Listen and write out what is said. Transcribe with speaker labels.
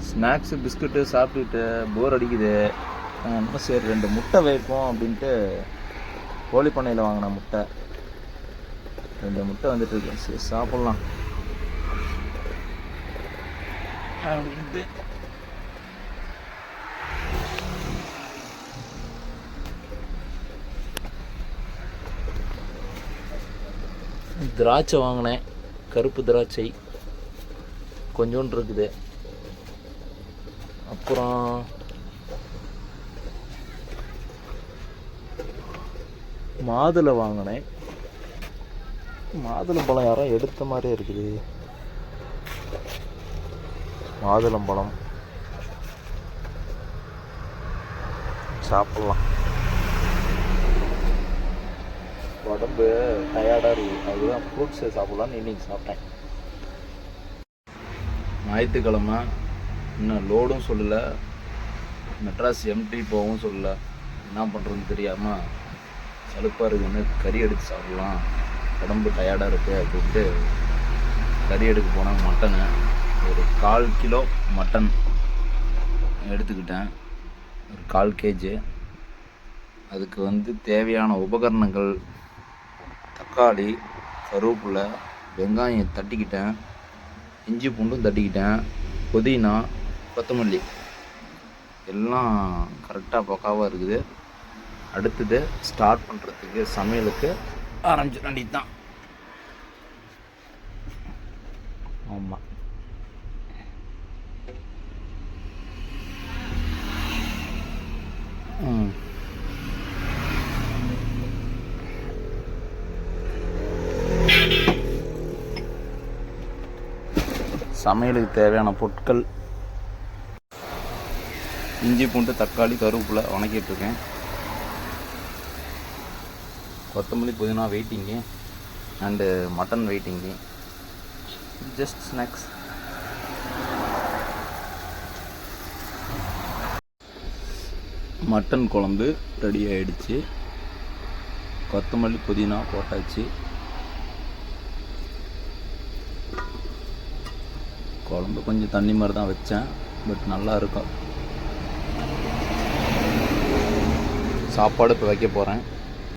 Speaker 1: Snacks biscuit சாப்பிட்டுட்டு போர் அடிக்குது. இன்னும் சரி 2 முட்டை வைப்போம் அப்படின்ட்டு கோழி பண்ணையில் வாங்கின முட்டை 2 முட்டை வந்துட்டுருக்கு. சரி சாப்பிட்லாம் அப்படின்ட்டு. திராட்சை வாங்கினேன், கருப்பு திராட்சை கொஞ்சோண்டு இருக்குது. அப்புறம் மாதுளை வாங்கினேன். மாதுளம்பழம் யாரோ எடுத்த மாதிரியே இருக்குது. மாதுளம்பழம் சாப்பிட்லாம். உடம்பு டயர்டாக இருக்குது, அதுதான் ஃப்ரூட்ஸை சாப்பிட்லான்னு இன்றைக்கி சாப்பிட்டேன். ஞாயிற்றுக்கிழமை இன்னும் லோடும் சொல்லலை, மெட்ராஸ் எம்டி போகவும் சொல்லலை. என்ன பண்ணுறதுன்னு தெரியாமல் சலுப்பாக இருக்குன்னு கறி எடுத்து சாப்பிட்லாம், உடம்பு டயர்டாக இருக்குது அப்படின்ட்டு கறி எடுக்க போனால் மட்டனு ஒரு 1/4 கிலோ மட்டன் எடுத்துக்கிட்டேன், ஒரு 1/4 கேஜி. அதுக்கு தேவையான உபகரணங்கள் தக்காளி, கருவேப்பிலை, வெங்காயம் தட்டிக்கிட்டேன், இஞ்சி பூண்டும் தட்டிக்கிட்டேன், புதினா, கொத்தமல்லி எல்லாம் கரெக்டாக பக்காவாக இருக்குது. அடுத்தது ஸ்டார்ட் பண்ணுறதுக்கு சமையலுக்கு ஆரம்பிச்சு வேண்டியது தான். ஆமாம், சமையலுக்கு தேவையான பொருட்கள் இஞ்சி பூண்டு தக்காளி கருவேப்பிலை வணக்கிட்டுருக்கேன். கொத்தமல்லி புதினா waiting and mutton waiting. Just snacks. Mutton குழம்பு ரெடி ஆகிடுச்சு, கொத்தமல்லி புதினா போட்டாச்சு. குழம்பு கொஞ்சம் தண்ணி மாதிரி தான் வச்சேன், பட் நல்லா இருக்கும். சாப்பாடு இப்போ வைக்க போகிறேன்.